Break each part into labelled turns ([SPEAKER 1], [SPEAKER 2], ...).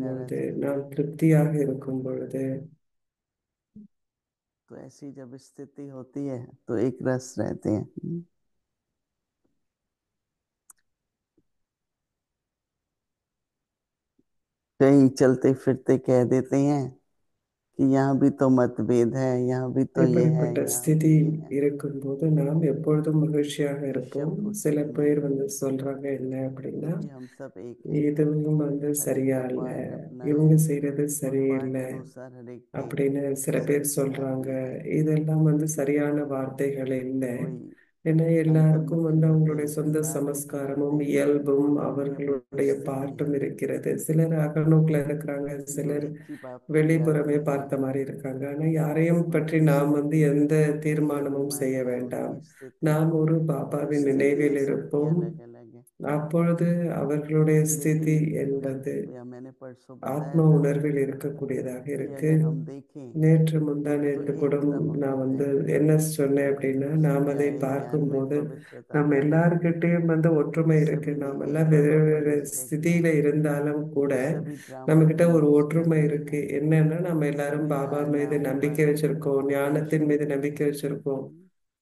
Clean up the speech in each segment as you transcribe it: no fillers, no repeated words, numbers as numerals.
[SPEAKER 1] बढ़िया
[SPEAKER 2] பொழுது,
[SPEAKER 1] रहते हैं।
[SPEAKER 2] நாம் திருப்தியாக இருக்கும் பொழுது,
[SPEAKER 1] तो ऐसी जब स्थिति होती है तो एक रस रहते हैं। कहीं चलते फिरते कह देते हैं कि यहाँ भी तो मतभेद है, यहाँ भी तो ये है,
[SPEAKER 2] இப்படிப்பட்ட
[SPEAKER 1] यहाँ
[SPEAKER 2] ஸ்திதி
[SPEAKER 1] भी ये है।
[SPEAKER 2] இருக்கும்போது நாம் எப்பொழுதும் மகிழ்ச்சியாக இருப்போம்.
[SPEAKER 1] ऋषभ को
[SPEAKER 2] சில
[SPEAKER 1] सीखना
[SPEAKER 2] பேர்
[SPEAKER 1] है
[SPEAKER 2] சொல்றாங்க என்ன அப்படின்னா,
[SPEAKER 1] कि हम सब एक हैं।
[SPEAKER 2] இதுவும்
[SPEAKER 1] हर एक
[SPEAKER 2] சரியா
[SPEAKER 1] का
[SPEAKER 2] இல்ல,
[SPEAKER 1] पाठ अपना है
[SPEAKER 2] இவங்க செய்யறது
[SPEAKER 1] और पाठ
[SPEAKER 2] சரியில்லை
[SPEAKER 1] अनुसार हर एक के
[SPEAKER 2] அப்படின்னு சில பேர் சொல்றாங்க.
[SPEAKER 1] संस्कार नहीं है।
[SPEAKER 2] இதெல்லாம் சரியான வார்த்தைகள் இல்லை.
[SPEAKER 1] वही
[SPEAKER 2] ஏன்னா எல்லாருக்கும்
[SPEAKER 1] अंतर्मुखी होते
[SPEAKER 2] அவங்களுடைய
[SPEAKER 1] हैं,
[SPEAKER 2] சொந்த
[SPEAKER 1] अंतर्मुखी होते
[SPEAKER 2] சமஸ்காரமும்
[SPEAKER 1] हैं।
[SPEAKER 2] இயல்பும்
[SPEAKER 1] उनकी अपनी
[SPEAKER 2] அவர்களுடைய
[SPEAKER 1] स्थिति
[SPEAKER 2] பாட்டும்
[SPEAKER 1] है
[SPEAKER 2] இருக்கிறது. சிலர் அகநோக்குல இருக்கிறாங்க,
[SPEAKER 1] जो
[SPEAKER 2] சிலர்
[SPEAKER 1] एक ही बाप के प्यारे
[SPEAKER 2] வெளிப்புறமே
[SPEAKER 1] बच्चे
[SPEAKER 2] பார்த்த
[SPEAKER 1] हैं।
[SPEAKER 2] மாதிரி இருக்காங்க. ஆனா யாரையும் பற்றி
[SPEAKER 1] उनकी
[SPEAKER 2] நாம் எந்த
[SPEAKER 1] उनकी
[SPEAKER 2] தீர்மானமும் செய்ய
[SPEAKER 1] अभिमानियत,
[SPEAKER 2] வேண்டாம்.
[SPEAKER 1] उनकी स्थिति,
[SPEAKER 2] நாம் ஒரு பாபாவின்
[SPEAKER 1] स्थितियां
[SPEAKER 2] நினைவில்
[SPEAKER 1] सबकी
[SPEAKER 2] இருப்போம்.
[SPEAKER 1] अलग अलग है।
[SPEAKER 2] அப்பொழுது அவர்களுடைய ஸ்திதி
[SPEAKER 1] लेकिन
[SPEAKER 2] என்பது
[SPEAKER 1] या मैंने परसों
[SPEAKER 2] ஆத்ம
[SPEAKER 1] बताया था
[SPEAKER 2] உணர்வில் இருக்கக்கூடியதாக
[SPEAKER 1] कि
[SPEAKER 2] இருக்கு.
[SPEAKER 1] अगर हम देखें
[SPEAKER 2] நேற்று முந்தா
[SPEAKER 1] तो
[SPEAKER 2] நேற்று கூட
[SPEAKER 1] एक तरफ
[SPEAKER 2] நான்
[SPEAKER 1] अमृत है,
[SPEAKER 2] என்ன சொன்னேன் அப்படின்னா, நாம் அதை
[SPEAKER 1] न्याय ज्ञानमय
[SPEAKER 2] பார்க்கும்போது
[SPEAKER 1] पवित्रता
[SPEAKER 2] நம்ம
[SPEAKER 1] में
[SPEAKER 2] எல்லார்கிட்டயும் ஒற்றுமை இருக்கு.
[SPEAKER 1] सभी ने
[SPEAKER 2] நாம்
[SPEAKER 1] एक
[SPEAKER 2] எல்லாம்
[SPEAKER 1] बाबा
[SPEAKER 2] வேறு
[SPEAKER 1] पर
[SPEAKER 2] வேறு
[SPEAKER 1] निश्चय किया,
[SPEAKER 2] ஸ்திதியில இருந்தாலும் கூட
[SPEAKER 1] सभी
[SPEAKER 2] நம்ம
[SPEAKER 1] ड्रामा
[SPEAKER 2] கிட்ட
[SPEAKER 1] टीम
[SPEAKER 2] ஒரு ஒற்றுமை
[SPEAKER 1] स्टार्ट
[SPEAKER 2] இருக்கு.
[SPEAKER 1] किया,
[SPEAKER 2] என்னன்னா, நம்ம எல்லாரும்
[SPEAKER 1] सभी
[SPEAKER 2] பாபா மீது
[SPEAKER 1] धारणाओं
[SPEAKER 2] நம்பிக்கை
[SPEAKER 1] पर
[SPEAKER 2] வச்சிருக்கோம், ஞானத்தின்
[SPEAKER 1] परिश्रम
[SPEAKER 2] மீது
[SPEAKER 1] किया।
[SPEAKER 2] நம்பிக்கை வச்சிருக்கோம்,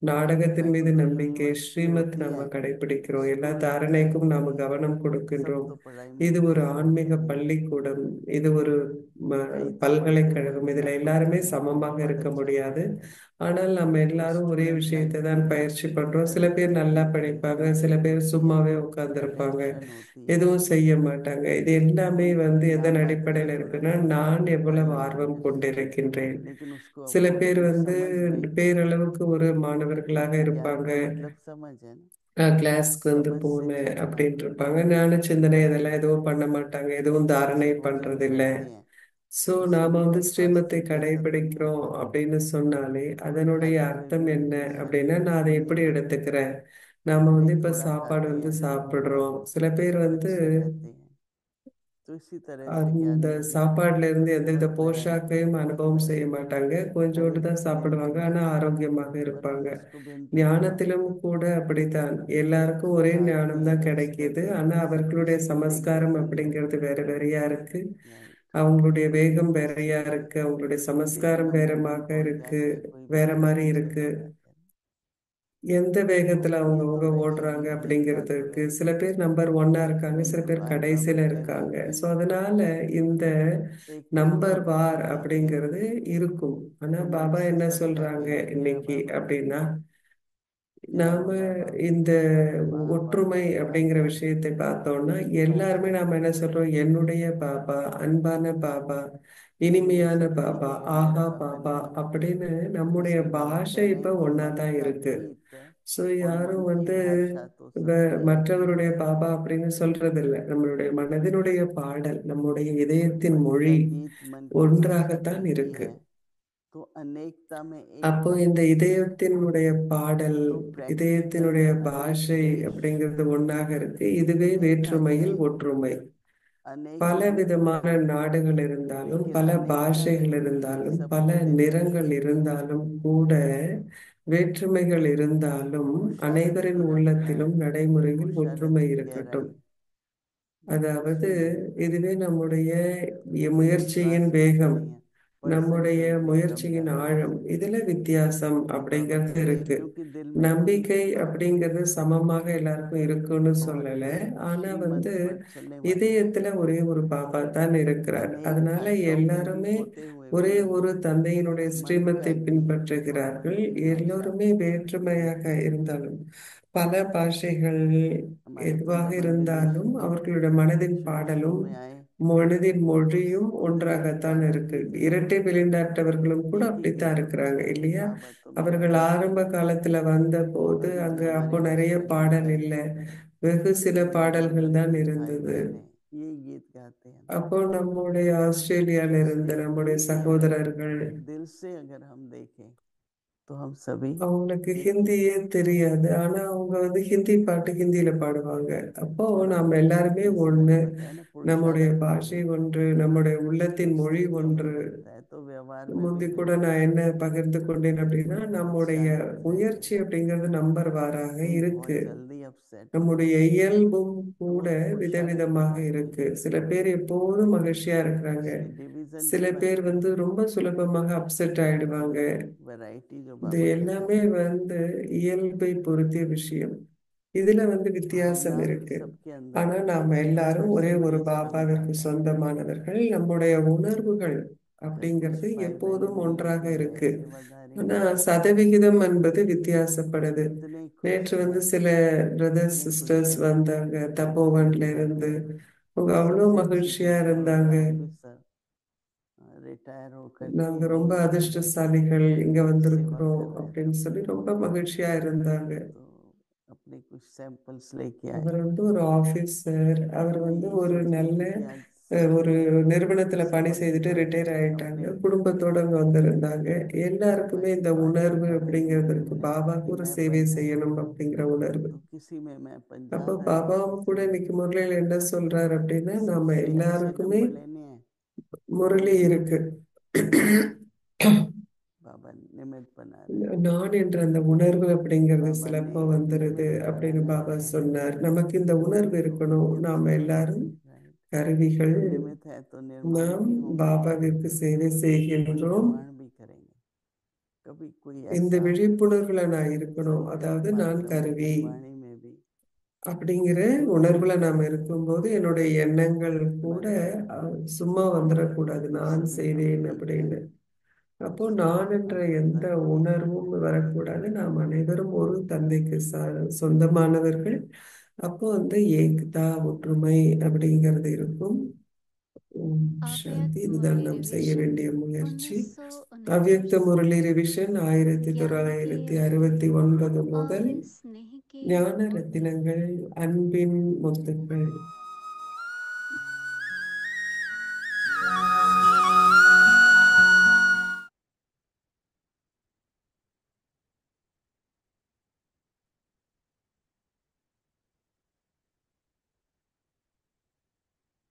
[SPEAKER 2] நாடகத்தின்
[SPEAKER 1] ऐसी
[SPEAKER 2] மீது
[SPEAKER 1] तो जो
[SPEAKER 2] நம்பிக்கை,
[SPEAKER 1] यूनिवर्सिटी
[SPEAKER 2] ஸ்ரீமத்
[SPEAKER 1] होती
[SPEAKER 2] நாம
[SPEAKER 1] है
[SPEAKER 2] கடைபிடிக்கிறோம், எல்லா
[SPEAKER 1] स्टूडेंट से
[SPEAKER 2] தாரணைக்கும் நாம
[SPEAKER 1] लेके
[SPEAKER 2] கவனம்
[SPEAKER 1] सब
[SPEAKER 2] கொடுக்கின்றோம்.
[SPEAKER 1] तो पढ़ाई
[SPEAKER 2] இது
[SPEAKER 1] में
[SPEAKER 2] ஒரு
[SPEAKER 1] लगे रहते
[SPEAKER 2] ஆன்மீக
[SPEAKER 1] हैं।
[SPEAKER 2] பள்ளிக்கூடம், இது ஒரு
[SPEAKER 1] कई तो पढ़ते हुए
[SPEAKER 2] பல்கலைக்கழகம்.
[SPEAKER 1] बिना
[SPEAKER 2] இதுல
[SPEAKER 1] कुछ
[SPEAKER 2] எல்லாருமே
[SPEAKER 1] जाने
[SPEAKER 2] சமமாக
[SPEAKER 1] बहुत
[SPEAKER 2] இருக்க
[SPEAKER 1] अच्छा कर
[SPEAKER 2] முடியாது.
[SPEAKER 1] लेते हैं।
[SPEAKER 2] ஆனால் நம்ம எல்லாரும் ஒரே
[SPEAKER 1] स्टूडेंट लाइफ
[SPEAKER 2] விஷயத்தை தான்
[SPEAKER 1] में
[SPEAKER 2] பயிற்சி பண்றோம்.
[SPEAKER 1] हर
[SPEAKER 2] சில
[SPEAKER 1] एक
[SPEAKER 2] பேர் நல்லா
[SPEAKER 1] स्टूडेंट की
[SPEAKER 2] படிப்பாங்க,
[SPEAKER 1] अपनी
[SPEAKER 2] சில பேர் சும்மாவே உட்கார்ந்துருப்பாங்க,
[SPEAKER 1] टेंशन होती है।
[SPEAKER 2] எதுவும் செய்ய மாட்டாங்க. இது எல்லாமே எதன்
[SPEAKER 1] ड्रामा किया
[SPEAKER 2] அடிப்படையில்
[SPEAKER 1] थोड़ा
[SPEAKER 2] இருக்குன்னா,
[SPEAKER 1] सा,
[SPEAKER 2] நான்
[SPEAKER 1] पढ़
[SPEAKER 2] எவ்வளவு
[SPEAKER 1] लिया
[SPEAKER 2] ஆர்வம்
[SPEAKER 1] कुछ,
[SPEAKER 2] கொண்டிருக்கின்றேன்.
[SPEAKER 1] लेकिन उसको
[SPEAKER 2] சில
[SPEAKER 1] वो
[SPEAKER 2] பேர்
[SPEAKER 1] समझ नहीं।
[SPEAKER 2] பேரளவுக்கு ஒரு மாணவர்களாக
[SPEAKER 1] क्योंकि ज्ञान
[SPEAKER 2] இருப்பாங்க.
[SPEAKER 1] का मतलब समझ है ना।
[SPEAKER 2] கிளாஸ்க்கு
[SPEAKER 1] समझ से
[SPEAKER 2] போனேன்
[SPEAKER 1] चलना,
[SPEAKER 2] அப்படின்ட்டு இருப்பாங்க. ஞான சிந்தனை இதெல்லாம் எதுவும் பண்ண மாட்டாங்க, எதுவும் தாரணை
[SPEAKER 1] ऐसे भोजन
[SPEAKER 2] பண்றது இல்ல.
[SPEAKER 1] करते हैं
[SPEAKER 2] சோ
[SPEAKER 1] तो
[SPEAKER 2] நாம
[SPEAKER 1] सभी का
[SPEAKER 2] ஸ்ரீமத்தை
[SPEAKER 1] स्वास्थ्य कैसा दुनिया
[SPEAKER 2] கடைபிடிக்கிறோம்
[SPEAKER 1] में है।
[SPEAKER 2] அப்படின்னு சொன்னாலே அதனுடைய
[SPEAKER 1] खाते हुए
[SPEAKER 2] அர்த்தம்
[SPEAKER 1] भी
[SPEAKER 2] என்ன
[SPEAKER 1] उनकी
[SPEAKER 2] அப்படின்னா,
[SPEAKER 1] स्वास्थ्य
[SPEAKER 2] நான் அதை
[SPEAKER 1] दुनिया
[SPEAKER 2] எப்படி
[SPEAKER 1] में है।
[SPEAKER 2] எடுத்துக்கிறேன். நாம
[SPEAKER 1] कई
[SPEAKER 2] இப்ப
[SPEAKER 1] थोड़ा
[SPEAKER 2] சாப்பாடு
[SPEAKER 1] खाते हैं तो
[SPEAKER 2] சாப்பிடுறோம். சில பேர்
[SPEAKER 1] अच्छे रहते हैं। तो इसी तरह से
[SPEAKER 2] அந்த
[SPEAKER 1] ज्ञानी भी
[SPEAKER 2] சாப்பாடுல இருந்து எந்தவித
[SPEAKER 1] बहुत प्रयास
[SPEAKER 2] போஷாக்கையும்
[SPEAKER 1] करते हैं,
[SPEAKER 2] அனுபவம் செய்ய மாட்டாங்க,
[SPEAKER 1] हर
[SPEAKER 2] கொஞ்சோண்டு
[SPEAKER 1] एक
[SPEAKER 2] தான்
[SPEAKER 1] हेल्दी
[SPEAKER 2] சாப்பிடுவாங்க, ஆனா
[SPEAKER 1] खाते हैं,
[SPEAKER 2] ஆரோக்கியமாக
[SPEAKER 1] पर हम
[SPEAKER 2] இருப்பாங்க.
[SPEAKER 1] उसको भिन्न भिन्न खाते
[SPEAKER 2] ஞானத்திலும்
[SPEAKER 1] हैं।
[SPEAKER 2] கூட அப்படித்தான், எல்லாருக்கும் ஒரே
[SPEAKER 1] खाए
[SPEAKER 2] ஞானம்
[SPEAKER 1] पिए
[SPEAKER 2] தான்
[SPEAKER 1] ऐश
[SPEAKER 2] கிடைக்கிது,
[SPEAKER 1] करते
[SPEAKER 2] ஆனா
[SPEAKER 1] हैं, सबकी
[SPEAKER 2] அவர்களுடைய
[SPEAKER 1] स्थिति
[SPEAKER 2] சமஸ்காரம்
[SPEAKER 1] कैसी है।
[SPEAKER 2] அப்படிங்கிறது வேற வேறையா இருக்கு.
[SPEAKER 1] राइट।
[SPEAKER 2] அவங்களுடைய வேகம் வேறையா
[SPEAKER 1] इसीलिए
[SPEAKER 2] இருக்கு, அவங்களுடைய
[SPEAKER 1] किस
[SPEAKER 2] சமஸ்காரம்
[SPEAKER 1] नंबर में
[SPEAKER 2] வேறமாக
[SPEAKER 1] पहुंच
[SPEAKER 2] இருக்கு,
[SPEAKER 1] जाते हैं, कोई
[SPEAKER 2] வேற
[SPEAKER 1] बता
[SPEAKER 2] மாதிரி
[SPEAKER 1] नहीं
[SPEAKER 2] இருக்கு.
[SPEAKER 1] सकता है।
[SPEAKER 2] எந்த
[SPEAKER 1] तो
[SPEAKER 2] வேகத்துல
[SPEAKER 1] ये तो
[SPEAKER 2] அவங்கவுங்க
[SPEAKER 1] रही
[SPEAKER 2] ஓடுறாங்க
[SPEAKER 1] एक बात तो
[SPEAKER 2] அப்படிங்கிறதுக்கு
[SPEAKER 1] रही
[SPEAKER 2] சில பேர் நம்பர் ஒன்னா இருக்காங்க, சில
[SPEAKER 1] बिल्कुल
[SPEAKER 2] பேர்
[SPEAKER 1] बार बाबा
[SPEAKER 2] கடைசியில
[SPEAKER 1] कह रहे
[SPEAKER 2] இருக்காங்க.
[SPEAKER 1] कि
[SPEAKER 2] ஸோ அதனால இந்த
[SPEAKER 1] तो एक कई
[SPEAKER 2] நம்பர்
[SPEAKER 1] बार
[SPEAKER 2] வார்
[SPEAKER 1] भूल जाते हैं।
[SPEAKER 2] அப்படிங்கிறது இருக்கும். ஆனா
[SPEAKER 1] तो मन
[SPEAKER 2] பாபா
[SPEAKER 1] से
[SPEAKER 2] என்ன
[SPEAKER 1] सब
[SPEAKER 2] சொல்றாங்க
[SPEAKER 1] कहते हैं मेरा
[SPEAKER 2] இன்னைக்கு
[SPEAKER 1] बाबा,
[SPEAKER 2] அப்படின்னா,
[SPEAKER 1] प्यारा
[SPEAKER 2] நாம
[SPEAKER 1] बाबा,
[SPEAKER 2] இந்த
[SPEAKER 1] माँ
[SPEAKER 2] ஒற்றுமை
[SPEAKER 1] बाप
[SPEAKER 2] அப்படிங்கிற
[SPEAKER 1] दादा
[SPEAKER 2] விஷயத்தை பார்த்தோம்னா, எல்லாருமே
[SPEAKER 1] दादा,
[SPEAKER 2] நாம என்ன சொல்றோம், என்னுடைய பாபா, அன்பான பாபா,
[SPEAKER 1] ये
[SPEAKER 2] இனிமையான
[SPEAKER 1] जितने
[SPEAKER 2] பாபா,
[SPEAKER 1] भी हैं मेरे
[SPEAKER 2] ஆஹா
[SPEAKER 1] बाबा
[SPEAKER 2] பாபா
[SPEAKER 1] नहीं है।
[SPEAKER 2] அப்படின்னு நம்முடைய
[SPEAKER 1] इसलिए बाबा
[SPEAKER 2] பாஷை
[SPEAKER 1] कह रहे
[SPEAKER 2] இப்ப
[SPEAKER 1] हैं कि
[SPEAKER 2] ஒன்னா
[SPEAKER 1] मन
[SPEAKER 2] தான்
[SPEAKER 1] का
[SPEAKER 2] இருக்கு.
[SPEAKER 1] गीत
[SPEAKER 2] ஸோ
[SPEAKER 1] और मन
[SPEAKER 2] யாரும்
[SPEAKER 1] की भाषा तो सबकी अलग अलग
[SPEAKER 2] மற்றவருடைய
[SPEAKER 1] है।
[SPEAKER 2] பாபா அப்படின்னு சொல்றது இல்ல. நம்மளுடைய மனதினுடைய பாடல், நம்முடைய
[SPEAKER 1] जब
[SPEAKER 2] இதயத்தின்
[SPEAKER 1] मन का
[SPEAKER 2] மொழி
[SPEAKER 1] गीत, मन की भाषा
[SPEAKER 2] ஒன்றாகத்தான்
[SPEAKER 1] चलती
[SPEAKER 2] இருக்கு.
[SPEAKER 1] है तो अनेकता में
[SPEAKER 2] அப்போ
[SPEAKER 1] एकता।
[SPEAKER 2] இந்த இதயத்தினுடைய பாடல்,
[SPEAKER 1] तो प्रैक्टिकल
[SPEAKER 2] இதயத்தினுடைய
[SPEAKER 1] अनेक
[SPEAKER 2] பாஷை
[SPEAKER 1] देश,
[SPEAKER 2] அப்படிங்கிறது ஒன்றாக இருக்கு. இதுவே
[SPEAKER 1] अनेक
[SPEAKER 2] வேற்றுமையில்
[SPEAKER 1] भाषाएं,
[SPEAKER 2] ஒற்றுமை.
[SPEAKER 1] अनेक
[SPEAKER 2] பல
[SPEAKER 1] रूप,
[SPEAKER 2] விதமான நாடுகள் இருந்தாலும்,
[SPEAKER 1] लेकिन
[SPEAKER 2] பல
[SPEAKER 1] अनेकता में
[SPEAKER 2] பாஷைகள் இருந்தாலும், பல
[SPEAKER 1] सबको देखना
[SPEAKER 2] நிறங்கள்
[SPEAKER 1] एक ही है।
[SPEAKER 2] இருந்தாலும் கூட, வேற்றுமைகள் இருந்தாலும்
[SPEAKER 1] वो शास्त्र
[SPEAKER 2] அனைவரின்
[SPEAKER 1] तो रखता है
[SPEAKER 2] உள்ளத்திலும்
[SPEAKER 1] वो
[SPEAKER 2] நடைமுறையில்
[SPEAKER 1] शरद
[SPEAKER 2] ஒற்றுமை
[SPEAKER 1] की
[SPEAKER 2] இருக்கட்டும்.
[SPEAKER 1] गहराई।
[SPEAKER 2] அதாவது
[SPEAKER 1] इसीलिए
[SPEAKER 2] இதுவே நம்முடைய முயற்சியின்
[SPEAKER 1] विश्वास कुछ
[SPEAKER 2] வேகம்,
[SPEAKER 1] नहीं है,
[SPEAKER 2] நம்முடைய
[SPEAKER 1] परसेंटेज में कम
[SPEAKER 2] முயற்சியின்
[SPEAKER 1] ज्यादा हो
[SPEAKER 2] ஆழம்,
[SPEAKER 1] सकता है।
[SPEAKER 2] இதுல வித்தியாசம்
[SPEAKER 1] फिर बाबा
[SPEAKER 2] அப்படிங்கிறது
[SPEAKER 1] कहते हैं
[SPEAKER 2] இருக்கு.
[SPEAKER 1] क्योंकि दिल में कोई
[SPEAKER 2] நம்பிக்கை அப்படிங்கிறது சமமாக எல்லாருக்கும் இருக்குன்னு
[SPEAKER 1] और
[SPEAKER 2] சொல்லல.
[SPEAKER 1] एक
[SPEAKER 2] ஆனா
[SPEAKER 1] श्रीमत पर चलने वाले
[SPEAKER 2] இதயத்துல ஒரே ஒரு பாபா தான் இருக்கிறார்.
[SPEAKER 1] अनेक
[SPEAKER 2] அதனால
[SPEAKER 1] भाषाओं में भी
[SPEAKER 2] எல்லாருமே
[SPEAKER 1] होते हुए
[SPEAKER 2] ஒரே
[SPEAKER 1] भी
[SPEAKER 2] ஒரு தந்தையினுடைய
[SPEAKER 1] मन
[SPEAKER 2] ஸ்ரீமத்தை
[SPEAKER 1] का गीत और मन
[SPEAKER 2] பின்பற்றுகிறார்கள்.
[SPEAKER 1] की भाषा
[SPEAKER 2] எல்லோருமே வேற்றுமையாக இருந்தாலும், பல பாஷைகள்
[SPEAKER 1] हमारे तो
[SPEAKER 2] எதுவாக
[SPEAKER 1] डबल
[SPEAKER 2] இருந்தாலும்,
[SPEAKER 1] रिलीजन है।
[SPEAKER 2] அவர்களுடைய மனதின்
[SPEAKER 1] शुरू शुरू
[SPEAKER 2] பாடலும்
[SPEAKER 1] में आए
[SPEAKER 2] மனதின்
[SPEAKER 1] तो
[SPEAKER 2] மொழியும்
[SPEAKER 1] अनेक
[SPEAKER 2] ஒன்றாகத்தான்
[SPEAKER 1] द्वारा
[SPEAKER 2] இருக்கு.
[SPEAKER 1] गीत
[SPEAKER 2] இரட்டை
[SPEAKER 1] गाते,
[SPEAKER 2] வெளிநாட்டவர்களும் கூட
[SPEAKER 1] एक ही
[SPEAKER 2] அப்படித்தான்
[SPEAKER 1] गीत
[SPEAKER 2] இருக்கிறாங்க
[SPEAKER 1] पूछते हैं
[SPEAKER 2] இல்லையா?
[SPEAKER 1] बाबा तो मेरा
[SPEAKER 2] அவர்கள்
[SPEAKER 1] क्या है।
[SPEAKER 2] ஆரம்ப காலத்துல வந்த போது
[SPEAKER 1] अभी भी
[SPEAKER 2] அங்க அப்போ
[SPEAKER 1] हमारे बस
[SPEAKER 2] நிறைய
[SPEAKER 1] में नहीं
[SPEAKER 2] பாடல்
[SPEAKER 1] आता है।
[SPEAKER 2] இல்லை, வெகு சில பாடல்கள் தான்
[SPEAKER 1] भाई
[SPEAKER 2] இருந்தது.
[SPEAKER 1] बहन है, ये गीत गाते हैं।
[SPEAKER 2] அப்போ நம்முடைய ஆஸ்திரேலியால இருந்த
[SPEAKER 1] इसलिए
[SPEAKER 2] நம்முடைய
[SPEAKER 1] हिंदी
[SPEAKER 2] சகோதரர்கள்,
[SPEAKER 1] दिल से अगर हम देखें तो हम सभी
[SPEAKER 2] அவங்களுக்கு
[SPEAKER 1] एक ही
[SPEAKER 2] ஹிந்தியே
[SPEAKER 1] हैं।
[SPEAKER 2] தெரியாது, ஆனா அவங்க ஹிந்தி பாட்டு ஹிந்தியில பாடுவாங்க. அப்போ
[SPEAKER 1] और
[SPEAKER 2] நாம்
[SPEAKER 1] अपनी
[SPEAKER 2] எல்லாருமே
[SPEAKER 1] जैसे
[SPEAKER 2] ஒண்ணு,
[SPEAKER 1] मैंने बताया ना,
[SPEAKER 2] நம்முடைய
[SPEAKER 1] पुरुषार्थ
[SPEAKER 2] பாஷை
[SPEAKER 1] करें
[SPEAKER 2] ஒன்று, நம்முடைய
[SPEAKER 1] तो
[SPEAKER 2] உள்ளத்தின் மொழி
[SPEAKER 1] स्थितियों में
[SPEAKER 2] ஒன்று.
[SPEAKER 1] मिलता है, तो व्यवहार में भी
[SPEAKER 2] முந்தி கூட
[SPEAKER 1] मिलता
[SPEAKER 2] நான்
[SPEAKER 1] है।
[SPEAKER 2] என்ன பகிர்ந்து கொண்டேன் அப்படின்னா, நம்முடைய
[SPEAKER 1] शांत रहते
[SPEAKER 2] முயற்சி
[SPEAKER 1] हैं,
[SPEAKER 2] அப்படிங்கிறது நம்பர் வாராக
[SPEAKER 1] कई बहुत
[SPEAKER 2] இருக்கு.
[SPEAKER 1] जल्दी upset
[SPEAKER 2] நம்முடைய இயல்பும் கூட
[SPEAKER 1] हमारी
[SPEAKER 2] விதவிதமாக
[SPEAKER 1] खुशहाली
[SPEAKER 2] இருக்கு. சில பேர் எப்போதும் மகிழ்ச்சியா இருக்கிறாங்க.
[SPEAKER 1] इसलिए डिवीजन
[SPEAKER 2] சில
[SPEAKER 1] नहीं
[SPEAKER 2] பேர்
[SPEAKER 1] बनते
[SPEAKER 2] ரொம்ப சுலபமாக அப்செட் ஆயிடுவாங்க.
[SPEAKER 1] वैरायटी जो
[SPEAKER 2] இது
[SPEAKER 1] बाबा कहते
[SPEAKER 2] எல்லாமே
[SPEAKER 1] हैं
[SPEAKER 2] இயல்பை பொறுத்திய விஷயம். இதுல வித்தியாசம்
[SPEAKER 1] भावना
[SPEAKER 2] இருக்கு.
[SPEAKER 1] सबके अंदर
[SPEAKER 2] ஆனா
[SPEAKER 1] है
[SPEAKER 2] நாம எல்லாரும் ஒரே
[SPEAKER 1] एक्सप्रेशन
[SPEAKER 2] ஒரு
[SPEAKER 1] बेस्ड ऑन
[SPEAKER 2] பாபாவிற்கு
[SPEAKER 1] डाटा
[SPEAKER 2] சொந்தமானவர்கள். நம்முடைய உணர்வுகள்
[SPEAKER 1] अगर कुछ
[SPEAKER 2] அப்படிங்கிறது
[SPEAKER 1] फायदा ही
[SPEAKER 2] எப்போதும்
[SPEAKER 1] नहीं
[SPEAKER 2] ஒன்றாக
[SPEAKER 1] तो
[SPEAKER 2] இருக்கு.
[SPEAKER 1] सेवादारी
[SPEAKER 2] ஆனா
[SPEAKER 1] में
[SPEAKER 2] சதவிகிதம் என்பது வித்தியாசப்படுது.
[SPEAKER 1] इतने खुश
[SPEAKER 2] நேற்று
[SPEAKER 1] हैं
[SPEAKER 2] சில பிரதர்ஸ்
[SPEAKER 1] इतने खुश
[SPEAKER 2] சிஸ்டர்ஸ்
[SPEAKER 1] हैं
[SPEAKER 2] வந்தாங்க தப்போவன்ல
[SPEAKER 1] कहते
[SPEAKER 2] இருந்து.
[SPEAKER 1] हैं
[SPEAKER 2] அவங்க
[SPEAKER 1] कि
[SPEAKER 2] அவ்வளோ
[SPEAKER 1] सबसे अच्छी
[SPEAKER 2] மகிழ்ச்சியா
[SPEAKER 1] चीज है
[SPEAKER 2] இருந்தாங்க.
[SPEAKER 1] मेरा ऑफिसर रिटायर होकर के
[SPEAKER 2] நாங்க ரொம்ப
[SPEAKER 1] यहीं बैठा है
[SPEAKER 2] அதிர்ஷ்டசாலிகள் இங்க
[SPEAKER 1] सेवा
[SPEAKER 2] வந்திருக்கிறோம்
[SPEAKER 1] कर रहे हैं
[SPEAKER 2] அப்படின்னு சொல்லி ரொம்ப மகிழ்ச்சியா இருந்தாங்க.
[SPEAKER 1] तो अपने कुछ सैंपल्स लेके आए
[SPEAKER 2] அவர் ஒரு ஆபீசர். அவர்
[SPEAKER 1] तो मैं यही
[SPEAKER 2] ஒரு
[SPEAKER 1] सोच रही
[SPEAKER 2] நல்ல
[SPEAKER 1] थी कि आज सभी
[SPEAKER 2] ஒரு
[SPEAKER 1] ने
[SPEAKER 2] நிறுவனத்துல பணி
[SPEAKER 1] सेवा के
[SPEAKER 2] செய்துட்டு
[SPEAKER 1] बारे
[SPEAKER 2] ரிட்டையர்
[SPEAKER 1] में
[SPEAKER 2] ஆயிட்டாங்க.
[SPEAKER 1] अपने
[SPEAKER 2] குடும்பத்தோட அங்க வந்திருந்தாங்க.
[SPEAKER 1] बाबा
[SPEAKER 2] எல்லாருக்குமே
[SPEAKER 1] की
[SPEAKER 2] இந்த
[SPEAKER 1] बात
[SPEAKER 2] உணர்வு
[SPEAKER 1] बता रहे थे कि
[SPEAKER 2] அப்படிங்கிறதுக்கு
[SPEAKER 1] मैं
[SPEAKER 2] பாபாக்கு
[SPEAKER 1] कि
[SPEAKER 2] ஒரு
[SPEAKER 1] मैं
[SPEAKER 2] சேவை
[SPEAKER 1] बन
[SPEAKER 2] செய்யணும் அப்படிங்கிற உணர்வு.
[SPEAKER 1] तो किसी में मैं
[SPEAKER 2] அப்போ
[SPEAKER 1] 50 डाले
[SPEAKER 2] பாபாவும்
[SPEAKER 1] किसी
[SPEAKER 2] கூட
[SPEAKER 1] में
[SPEAKER 2] இன்னைக்கு முரளியில் என்ன சொல்றாரு அப்படின்னா நாம
[SPEAKER 1] सबसे अच्छे
[SPEAKER 2] எல்லாருக்குமே
[SPEAKER 1] नंबर लेने हैं
[SPEAKER 2] முரளி இருக்கு.
[SPEAKER 1] बाबा निमित्त बना रहे हैं
[SPEAKER 2] நான் என்ற அந்த உணர்வு அப்படிங்கிறது
[SPEAKER 1] बाबा ने
[SPEAKER 2] சிலப்போ வந்துருது
[SPEAKER 1] निमित्त
[SPEAKER 2] அப்படின்னு
[SPEAKER 1] बनाना
[SPEAKER 2] பாபா
[SPEAKER 1] है
[SPEAKER 2] சொன்னார். நமக்கு இந்த உணர்வு
[SPEAKER 1] तो
[SPEAKER 2] இருக்கணும். நாம
[SPEAKER 1] इंस्ट्रूमेंट
[SPEAKER 2] எல்லாரும்
[SPEAKER 1] राइट
[SPEAKER 2] கருவிகள்.
[SPEAKER 1] निमित्त है तो निर्माण
[SPEAKER 2] நாம்
[SPEAKER 1] भी होंगे
[SPEAKER 2] பாபாவிற்கு சேவை செய்கின்றோம்.
[SPEAKER 1] निर्माण भी करेंगे कभी कोई
[SPEAKER 2] இந்த
[SPEAKER 1] ऐसा
[SPEAKER 2] விழிப்புணர்வுல நான் இருக்கணும்.
[SPEAKER 1] संकल्प
[SPEAKER 2] அதாவது நான்
[SPEAKER 1] मात्र हो
[SPEAKER 2] கருவி
[SPEAKER 1] कि वाणी में भी
[SPEAKER 2] அப்படிங்கிற உணர்வுல நாம் இருக்கும்போது என்னுடைய எண்ணங்கள் கூட
[SPEAKER 1] मैं
[SPEAKER 2] சும்மா வந்துடக்கூடாது நான்
[SPEAKER 1] किसी में कमी
[SPEAKER 2] செய்தேன்
[SPEAKER 1] नहीं है
[SPEAKER 2] அப்படின்னு. அப்போ நான் என்ற எந்த
[SPEAKER 1] अंतकरण में
[SPEAKER 2] உணர்வும் வரக்கூடாது. நாம் அனைவரும் ஒரு தந்தைக்கு சொந்தமானவர்கள். அப்போ ஏக்தா ஒற்றுமை அப்படிங்கிறது இருக்கும். ஓம் சாந்தி.
[SPEAKER 3] अव्यक्त
[SPEAKER 2] இதுதான்
[SPEAKER 3] मुरली
[SPEAKER 2] நாம் செய்ய
[SPEAKER 3] रिविजन
[SPEAKER 2] வேண்டிய முயற்சி. அவ்யக்த
[SPEAKER 3] 1919
[SPEAKER 2] முரளி ரிவிஷன்
[SPEAKER 3] ज्ञान के रत्न
[SPEAKER 2] 1969 முதல்
[SPEAKER 3] और स्नेह के
[SPEAKER 2] ஞான
[SPEAKER 3] मुद्दे।
[SPEAKER 2] ரத்தினங்கள் அன்பின் முத்துக்கள்.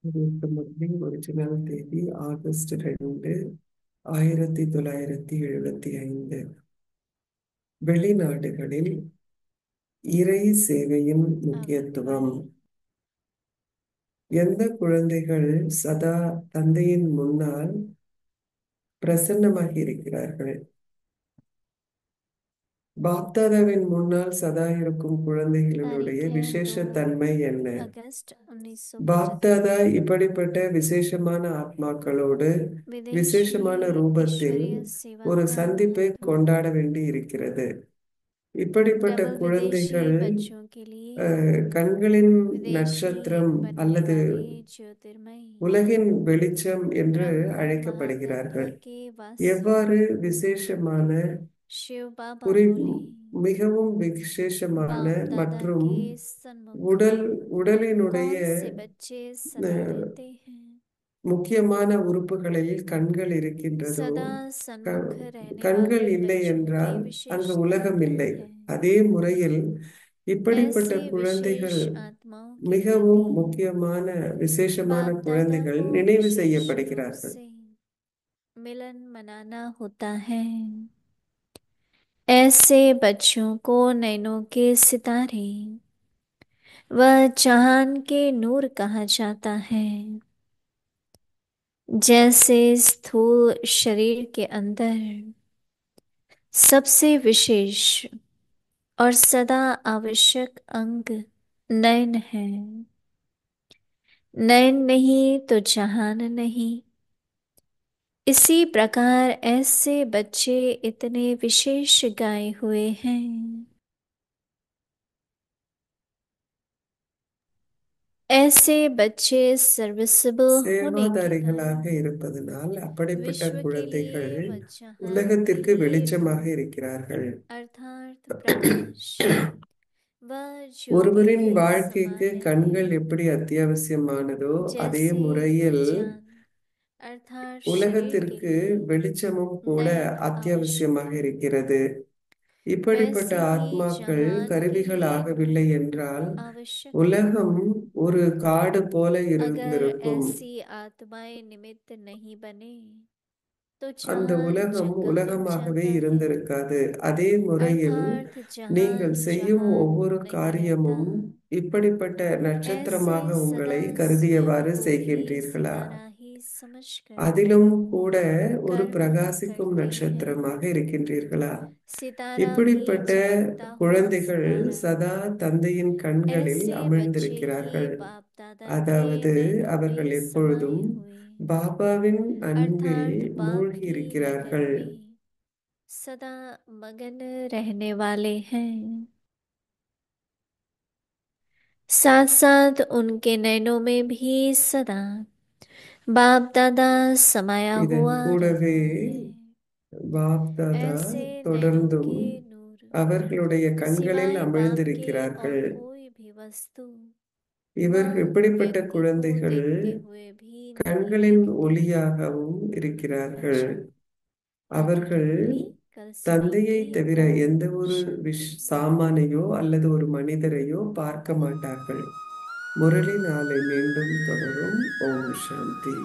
[SPEAKER 2] அவ்யக்த முரளி ஒரிஜினல் தேதி ஆகஸ்ட் 2, 1975. வெளிநாடுகளில் இறை சேவையின் முக்கியத்துவம்.
[SPEAKER 3] अभिप्राय
[SPEAKER 2] எந்த குழந்தைகள் சதா தந்தையின் முன்னால் பிரசன்னமாகி இருக்கிறார்கள்? பாப்தாதாவின் முன்னால் சதா இருக்கும் குழந்தைகளுடைய
[SPEAKER 3] तारीख है
[SPEAKER 2] விசேஷ
[SPEAKER 3] 2
[SPEAKER 2] தன்மை என்ன?
[SPEAKER 3] अगस्त 1975।
[SPEAKER 2] பாப்தாதா இப்படிப்பட்ட விசேஷமான ஆத்மாக்களோடு
[SPEAKER 3] विदेशी
[SPEAKER 2] விசேஷமான ரூபத்தில்
[SPEAKER 3] ईश्वरीय सेवा
[SPEAKER 2] ஒரு
[SPEAKER 3] का
[SPEAKER 2] சந்திப்பை
[SPEAKER 3] महत्व।
[SPEAKER 2] கொண்டாட வேண்டி இருக்கிறது. இப்படிப்பட்ட
[SPEAKER 3] तब विदेशी
[SPEAKER 2] குழந்தைகள்
[SPEAKER 3] बच्चों के लिए
[SPEAKER 2] கண்களின்
[SPEAKER 3] विदेशी
[SPEAKER 2] நட்சத்திரம்
[SPEAKER 3] बनने
[SPEAKER 2] அல்லது
[SPEAKER 3] वाले ज्योतिर्मयी
[SPEAKER 2] உலகின் வெளிச்சம் என்று
[SPEAKER 3] ब्रह्म महातत्व
[SPEAKER 2] அழைக்கப்படுகிறார்கள்.
[SPEAKER 3] के वासी
[SPEAKER 2] எவ்வாறு விசேஷமான
[SPEAKER 3] शिव बाबा
[SPEAKER 2] குறி
[SPEAKER 3] बोले,
[SPEAKER 2] மிகவும் விசேஷமான
[SPEAKER 3] बाप दादा
[SPEAKER 2] மற்றும்
[SPEAKER 3] के सन्मुख
[SPEAKER 2] உடல்
[SPEAKER 3] में
[SPEAKER 2] உடலினுடைய
[SPEAKER 3] कौन से बच्चे सदा
[SPEAKER 2] அஹ்,
[SPEAKER 3] रहते हैं?
[SPEAKER 2] முக்கியமான உறுப்புகளில் கண்கள் இருக்கின்றதோ,
[SPEAKER 3] सदा
[SPEAKER 2] க-
[SPEAKER 3] सन्मुख रहने
[SPEAKER 2] கண்கள்
[SPEAKER 3] वाले
[SPEAKER 2] இல்லை
[SPEAKER 3] बच्चों की
[SPEAKER 2] என்றால் அங்கு
[SPEAKER 3] विशेषता
[SPEAKER 2] உலகம்
[SPEAKER 3] क्या
[SPEAKER 2] இல்லை.
[SPEAKER 3] है?
[SPEAKER 2] அதே முறையில் இப்படிப்பட்ட
[SPEAKER 3] ऐसी
[SPEAKER 2] குழந்தைகள்
[SPEAKER 3] विशेष आत्माओं के
[SPEAKER 2] மிகவும்
[SPEAKER 3] प्रति
[SPEAKER 2] முக்கியமான விசேஷமான
[SPEAKER 3] बाप दादा
[SPEAKER 2] குழந்தைகள்
[SPEAKER 3] को
[SPEAKER 2] நினைவு
[SPEAKER 3] विशेष रूप
[SPEAKER 2] செய்யப்படுகிறார்கள்.
[SPEAKER 3] से मिलन मनाना होता है। ऐसे बच्चों को नैनों के सितारे व चांद के नूर कहा जाता है। जैसे स्थूल शरीर के अंदर सबसे विशेष और सदा आवश्यक अंग नयन है। नयन नहीं तो जहान नहीं। इसी प्रकार ऐसे बच्चे इतने विशेष गाए हुए हैं। ऐसे बच्चे सर्विसेबल होने के
[SPEAKER 2] சேவாதாரிகளாக
[SPEAKER 3] कारण
[SPEAKER 2] இருப்பதனால் அப்படிப்பட்ட
[SPEAKER 3] विश्व के
[SPEAKER 2] குழந்தைகள்
[SPEAKER 3] लिए व जहान के
[SPEAKER 2] உலகத்திற்கு
[SPEAKER 3] लिए
[SPEAKER 2] வெளிச்சமாக
[SPEAKER 3] भी
[SPEAKER 2] இருக்கிறார்கள்.
[SPEAKER 3] अर्थात प्रकाश व ज्योति
[SPEAKER 2] ஒருவரின்
[SPEAKER 3] के
[SPEAKER 2] வாழ்க்கைக்கு
[SPEAKER 3] समान
[SPEAKER 2] கண்கள்
[SPEAKER 3] है।
[SPEAKER 2] எப்படி அத்தியாவசியமானதோ அதே
[SPEAKER 3] जैसे
[SPEAKER 2] முறையில்
[SPEAKER 3] चांद अर्थात शरीर के
[SPEAKER 2] உலகத்திற்கு
[SPEAKER 3] लिए
[SPEAKER 2] வெளிச்சமும் கூட
[SPEAKER 3] नयन आवश्यक
[SPEAKER 2] அத்தியாவசியமாக
[SPEAKER 3] है,
[SPEAKER 2] இருக்கிறது. இப்படிப்பட்ட
[SPEAKER 3] वैसे ही
[SPEAKER 2] ஆத்மாக்கள்
[SPEAKER 3] जहान के
[SPEAKER 2] கருவிகள்
[SPEAKER 3] लिए
[SPEAKER 2] ஆகவில்லை என்றால்
[SPEAKER 3] आवश्यक है।
[SPEAKER 2] உலகம் ஒரு காடு போல
[SPEAKER 3] अगर
[SPEAKER 2] இருந்திருக்கும்.
[SPEAKER 3] ऐसी आत्माएं निमित्त नहीं बने तो
[SPEAKER 2] அந்த
[SPEAKER 3] चार
[SPEAKER 2] உலகம்
[SPEAKER 3] जगह
[SPEAKER 2] உலகமாகவே
[SPEAKER 3] जाता है,
[SPEAKER 2] இருந்திருக்காது. அதே முறையில்
[SPEAKER 3] अर्थात जहाँ
[SPEAKER 2] நீங்கள் செய்யும்
[SPEAKER 3] जहान
[SPEAKER 2] ஒவ்வொரு
[SPEAKER 3] नहीं रहता,
[SPEAKER 2] காரியமும் இப்படிப்பட்ட
[SPEAKER 3] ऐसे
[SPEAKER 2] நட்சத்திரமாக
[SPEAKER 3] सदा
[SPEAKER 2] உங்களை
[SPEAKER 3] स्वयं
[SPEAKER 2] கருதியவாறு
[SPEAKER 3] को भी
[SPEAKER 2] செய்கின்றீர்களா?
[SPEAKER 3] सितारा ही समझकर
[SPEAKER 2] அதிலும் கூட ஒரு
[SPEAKER 3] कर्म
[SPEAKER 2] பிரகாசிக்கும்
[SPEAKER 3] करते हैं।
[SPEAKER 2] நட்சத்திரமாக இருக்கின்றீர்களா?
[SPEAKER 3] सितारा भी
[SPEAKER 2] இப்படிப்பட்ட
[SPEAKER 3] चमकता हुआ
[SPEAKER 2] குழந்தைகள்
[SPEAKER 3] सितारा,
[SPEAKER 2] சதா தந்தையின் கண்களில்
[SPEAKER 3] ऐसे बच्चे ही
[SPEAKER 2] அமிழ்ந்திருக்கிறார்கள்.
[SPEAKER 3] बाप दादा के
[SPEAKER 2] அதாவது
[SPEAKER 3] नैनों
[SPEAKER 2] அவர்கள்
[SPEAKER 3] में समाये
[SPEAKER 2] எப்பொழுதும்
[SPEAKER 3] हुए,
[SPEAKER 2] பாபாவின் அன்பில்
[SPEAKER 3] अर्थात बाप
[SPEAKER 2] மூழ்கி
[SPEAKER 3] की लगन
[SPEAKER 2] இருக்கிறார்கள்.
[SPEAKER 3] में सदा मगन रहने वाले हैं। साथ साथ उनके नैनों में भी सदा बाप दादा समाया
[SPEAKER 2] இதன்
[SPEAKER 3] हुआ
[SPEAKER 2] கூடவே
[SPEAKER 3] रहता है।
[SPEAKER 2] பாப் தாதா
[SPEAKER 3] ऐसे नैनों
[SPEAKER 2] தொடர்ந்தும்
[SPEAKER 3] के नूर
[SPEAKER 2] அவர்களுடைய கண்களில்
[SPEAKER 3] सिवाय बाप के और
[SPEAKER 2] அமிழ்ந்திருக்கிறார்கள்.
[SPEAKER 3] कोई भी वस्तु
[SPEAKER 2] இவர்கள்
[SPEAKER 3] वह
[SPEAKER 2] இப்படிப்பட்ட
[SPEAKER 3] व्यक्ति को
[SPEAKER 2] குழந்தைகள்
[SPEAKER 3] देखते हुए भी नहीं
[SPEAKER 2] கண்களின்
[SPEAKER 3] दिखते।
[SPEAKER 2] ஒளியாகவும் இருக்கிறார்கள்.
[SPEAKER 3] अच्छा,
[SPEAKER 2] அவர்கள்
[SPEAKER 3] अभी कल
[SPEAKER 2] தந்தையை
[SPEAKER 3] सुनेंगे
[SPEAKER 2] தவிர
[SPEAKER 3] ओम
[SPEAKER 2] எந்த ஒரு
[SPEAKER 3] शांति।
[SPEAKER 2] சாமானையோ அல்லது ஒரு மனிதரையோ பார்க்க மாட்டார்கள். முரளி நாளை மீண்டும் தொடரும். ஓம் சாந்தி.